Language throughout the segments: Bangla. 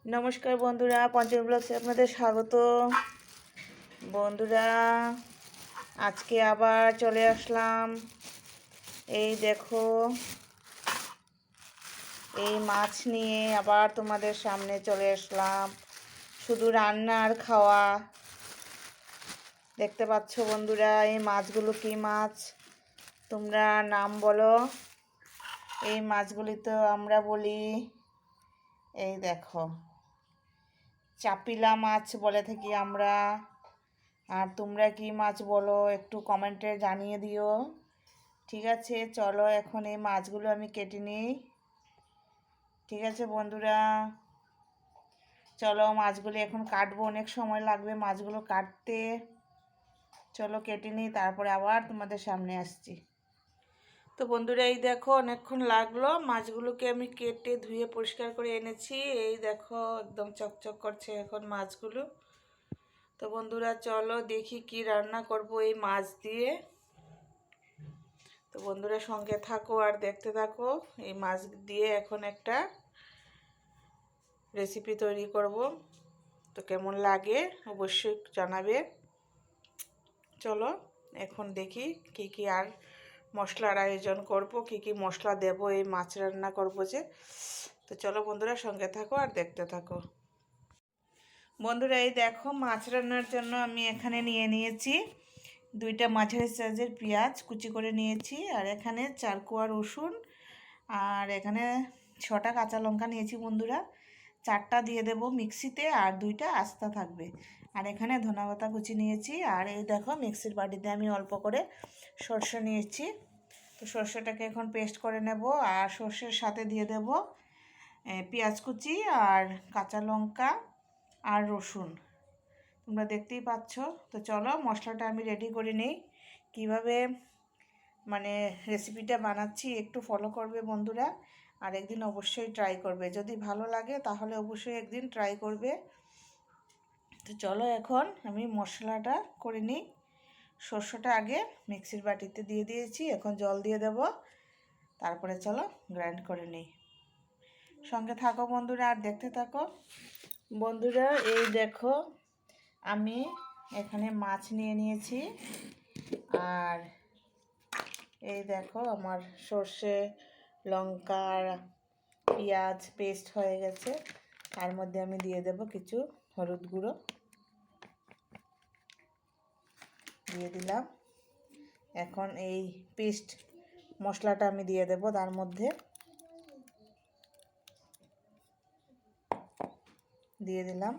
নমস্কার বন্ধুরা, পঞ্চম ব্লগসে আপনাদের স্বাগত। বন্ধুরা, আজকে আবার চলে আসলাম। এই দেখো, এই মাছ নিয়ে আবার তোমাদের সামনে চলে আসলাম। শুধু রান্না আর খাওয়া। দেখতে পাচ্ছ বন্ধুরা, এই মাছগুলো কি মাছ তোমরা নাম বলো। এই মাছগুলি তো আমরা বলি, এই দেখো, চাপিলা মাছ বলে থাকি আমরা। আর তোমরা কি মাছ বলো একটু কমেন্টে জানিয়ে দিও। ঠিক আছে, চলো এখন এই মাছগুলো আমি কেটে নিই। ঠিক আছে বন্ধুরা, চলো মাছগুলি এখন কাটবো, অনেক সময় লাগবে মাছগুলো কাটতে। চলো কেটে নিই, তারপরে আবার তোমাদের সামনে আসছি। তো বন্ধুরা, এই দেখো অনেকক্ষণ লাগলো, মাছগুলোকে আমি কেটে ধুয়ে পরিষ্কার করে এনেছি। এই দেখো একদম চকচক করছে এখন মাছগুলো। তো বন্ধুরা, চলো দেখি কি রান্না করব এই মাছ দিয়ে। তো বন্ধুরা সঙ্গে থাকো আর দেখতে থাকো। এই মাছ দিয়ে এখন একটা রেসিপি তৈরি করব। তো কেমন লাগে অবশ্যই জানাবে। চলো এখন দেখি কি কি আর মশলার আয়োজন করব, কি কি মশলা দেব এই মাছ রান্না করব যে। তো চলো বন্ধুরা সঙ্গে থাকো আর দেখতে থাকো। বন্ধুরা, এই দেখো মাছ রান্নার জন্য আমি এখানে নিয়ে নিয়েছি 2টা মাঝারি সাইজের পেঁয়াজ কুচি করে নিয়েছি, আর এখানে 4 কোয়া রসুন, আর এখানে 6টা কাঁচা লঙ্কা নিয়েছি বন্ধুরা। 4টা দিয়ে দেব মিক্সিতে আর 2টা আস্তা থাকবে। আর এখানে ধনেপাতা কুচি নিয়েছি। আর এই দেখো মিক্সির বাটিতে আমি অল্প করে সরষে নিয়েছি। তো সরষেটাকে এখন পেস্ট করে নেব। আর সরষের সাথে দিয়ে দেব পেঁয়াজ কুচি আর কাঁচা লঙ্কা আর রসুন। তোমরা দেখতেই পাচ্ছ। তো চলো মশলাটা আমি রেডি করে নিই। কীভাবে মানে রেসিপিটা বানাচ্ছি একটু ফলো করবে বন্ধুরা। আর একদিন অবশ্যই ট্রাই করবে, যদি ভালো লাগে তাহলে অবশ্যই একদিন ট্রাই করবে। তো চলো এখন আমি মশলাটা করে নিই। সরষেটা আগে মিক্সির বাটিতে দিয়ে দিয়েছি, এখন জল দিয়ে দেব। তারপরে চলো গ্রাইন্ড করে নিই। সঙ্গে থাকো বন্ধুরা আর দেখতে থাকো। বন্ধুরা, এই দেখো আমি এখানে মাছ নিয়ে নিয়েছি। আর এই দেখো আমার সর্ষে লঙ্কা পেঁয়াজ পেস্ট হয়ে গেছে। তার মধ্যে আমি দিয়ে দেব কিছু হলুদ গুঁড়ো, দিয়ে দিলাম। এখন এই পেস্ট মশলাটা আমি দিয়ে দেব তার মধ্যে, দিয়ে দিলাম।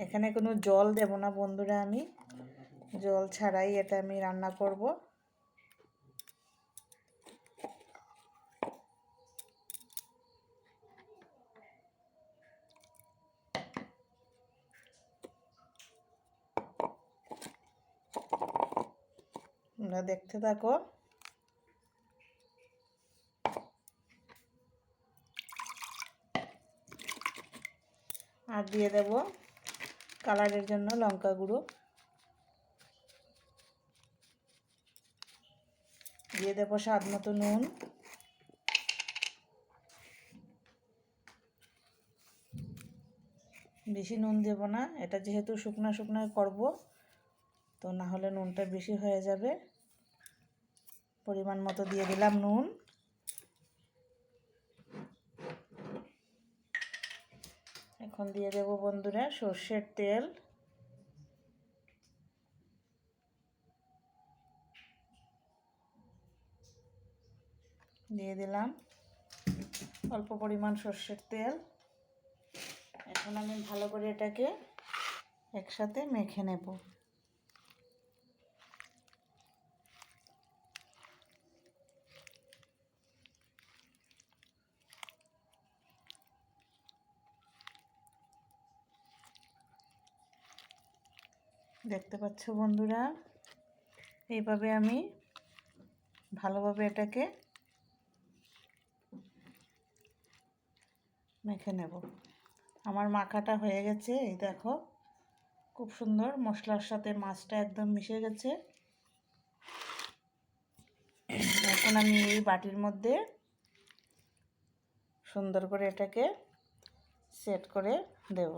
এখানে কোনো জল দেব না বন্ধুরা, আমি জল ছাড়াই এটা আমি রান্না করব। তোমরা দেখতে থাকো। আর দিয়ে দেব কালারের জন্য লঙ্কা গুঁড়ো, দিয়ে দেব স্বাদ মতো নুন, বেশি নুন দেব না, এটা যেহেতু শুকনো শুকনো করব, তো না হলে নুনটা বেশি হয়ে যাবে। পরিমাণ মতো দিয়ে দিলাম নুন। এখন দিয়ে দেব বন্ধুরা সর্ষের তেল, দিয়ে দিলাম অল্প পরিমাণ সর্ষের তেল। এখন আমি ভালো করে এটাকে একসাথে মেখে নেব। দেখতে পাচ্ছ বন্ধুরা, এইভাবে আমি ভালোভাবে এটাকে মেখে নেব। আমার মাখাটা হয়ে গেছে, এই দেখো খুব সুন্দর মশলার সাথে মাছটা একদম মিশে গেছে। এখন আমি এই বাটির মধ্যে সুন্দর করে এটাকে সেট করে দেব।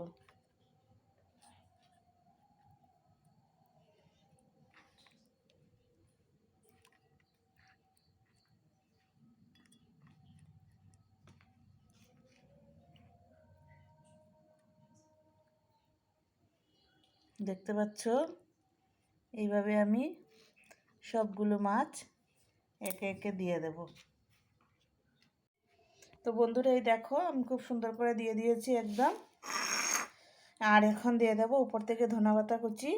দেখতে পাচ্ছ, এইভাবে আমি সবগুলো মাছ একে একে দিয়ে দেব। তো বন্ধুরা এই দেখো আমি খুব সুন্দর করে দিয়ে দিয়েছি একদম। আর এখন দিয়ে দেব উপর থেকে ধনেপাতা কুচি।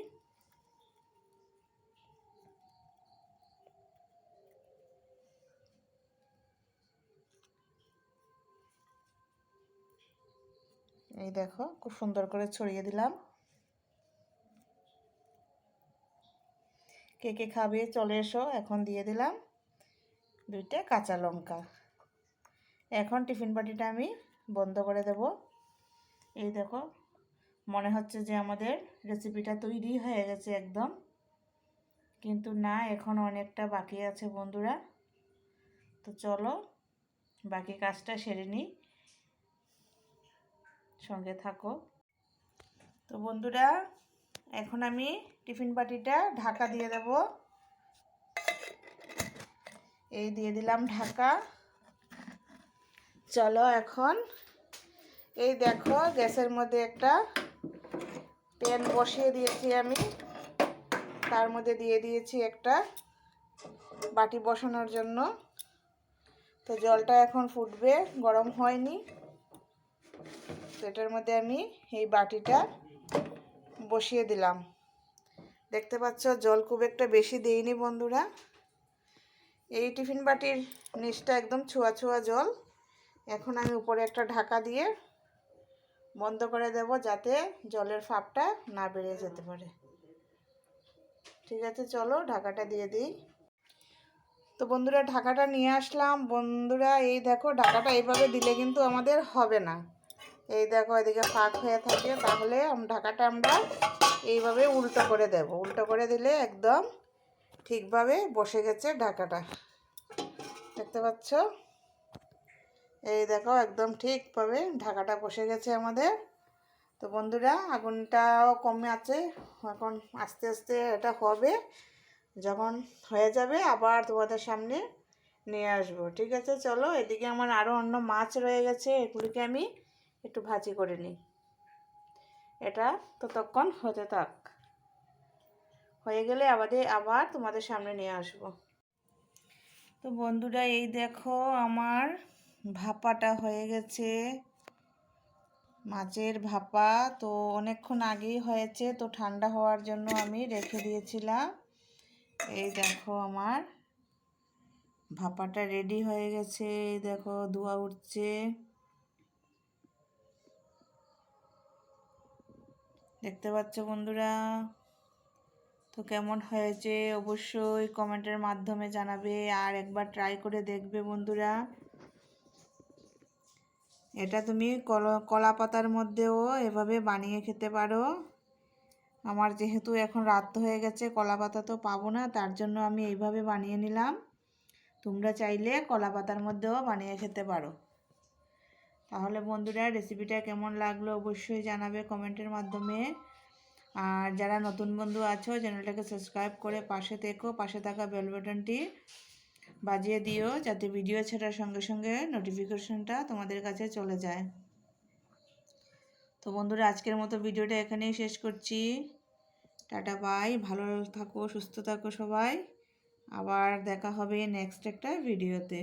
এই দেখো খুব সুন্দর করে ছড়িয়ে দিলাম। কে কে খাবে চলে এসো। এখন দিয়ে দিলাম 2টা কাঁচা লঙ্কা। এখন টিফিন বাটিটা আমি বন্ধ করে দেব। এই দেখো মনে হচ্ছে যে আমাদের রেসিপিটা তৈরি হয়ে গেছে একদম, কিন্তু না, এখন অনেকটা বাকি আছে বন্ধুরা। তো চলো বাকি কাজটা সেরে নিই, সঙ্গে থাকো। তো বন্ধুরা এখন আমি টিফিন বাটিটা ঢাকা দিয়ে দেব। এই দিয়ে দিলাম ঢাকা। চলো এখন এই দেখো গ্যাসের মধ্যে একটা প্যান বসিয়ে দিয়েছি আমি, তার মধ্যে দিয়ে দিয়েছি একটা বাটি বসানোর জন্য। তো জলটা এখন ফুটবে, গরম হয়নি। তো এটার মধ্যে আমি এই বাটিটা বসিয়ে দিলাম। দেখতে পাচ্ছ জল খুব একটা বেশি দেইনি বন্ধুরা। এই টিফিন বাটির নিচটা একদম ছোঁয়া ছোঁয়া জল। এখন আমি উপরে একটা ঢাকা দিয়ে বন্ধ করে দেব, যাতে জলের ফাঁপটা না বেড়ে যেতে পারে। ঠিক আছে, চলো ঢাকাটা দিয়ে দিই। তো বন্ধুরা ঢাকাটা নিয়ে আসলাম। বন্ধুরা এই দেখো ঢাকাটা এইভাবে দিলে কিন্তু আমাদের হবে না। এই দেখো এদিকে ফাঁক হয়ে থাকে, তাহলে ঢাকাটা আমরা এইভাবে উল্টো করে দেব। উল্টো করে দিলে একদম ঠিকভাবে বসে গেছে ঢাকাটা। দেখতে পাচ্ছ, এই দেখো একদম ঠিকভাবে ঢাকাটা বসে গেছে আমাদের। তো বন্ধুরা আগুনটাও কমে আছে, এখন আস্তে আস্তে এটা হবে। যখন হয়ে যাবে আবার তোমাদের সামনে নিয়ে আসবো। ঠিক আছে, চলো এদিকে আমার আরও অন্য মাছ রয়ে গেছে, এগুলিকে আমি একটু ভাজি করে নিই। এটা ততক্ষণ হতে থাক, হয়ে গেলে আবার তোমাদের সামনে নিয়ে আসবো। তো বন্ধুরা এই দেখো আমার ভাপাটা হয়ে গেছে, মাছের ভাপা। তো অনেকক্ষণ আগেই হয়েছে, তো ঠান্ডা হওয়ার জন্য আমি রেখে দিয়েছিলাম। এই দেখো আমার ভাপাটা রেডি হয়ে গেছে। এই দেখো ধোঁয়া উঠছে, দেখতে পাচ্ছ বন্ধুরা। তো কেমন হয়েছে অবশ্যই কমেন্টের মাধ্যমে জানাবে, আর একবার ট্রাই করে দেখবে বন্ধুরা। এটা তুমি কলা পাতার মধ্যেও এভাবে বানিয়ে খেতে পারো। আমার যেহেতু এখন রাত হয়ে গেছে, কলা পাতা তো পাবো না, তার জন্য আমি এইভাবে বানিয়ে নিলাম। তোমরা চাইলে কলা পাতার মধ্যেও বানিয়ে খেতে পারো। তাহলে বন্ধুরা রেসিপিটা কেমন লাগলো অবশ্যই জানাবে কমেন্টের মাধ্যমে। আর যারা নতুন বন্ধু আছো চ্যানেলটাকে সাবস্ক্রাইব করে পাশে থেকো, পাশে থাকা বেল বাটনটি বাজিয়ে দিও, যাতে ভিডিও ছাড়ার সঙ্গে সঙ্গে নোটিফিকেশনটা তোমাদের কাছে চলে যায়। তো বন্ধুরা আজকের মতো ভিডিওটা এখানেই শেষ করছি। টাটা বাই, ভালো থাকো, সুস্থ থাকো সবাই। আবার দেখা হবে নেক্সট একটা ভিডিওতে।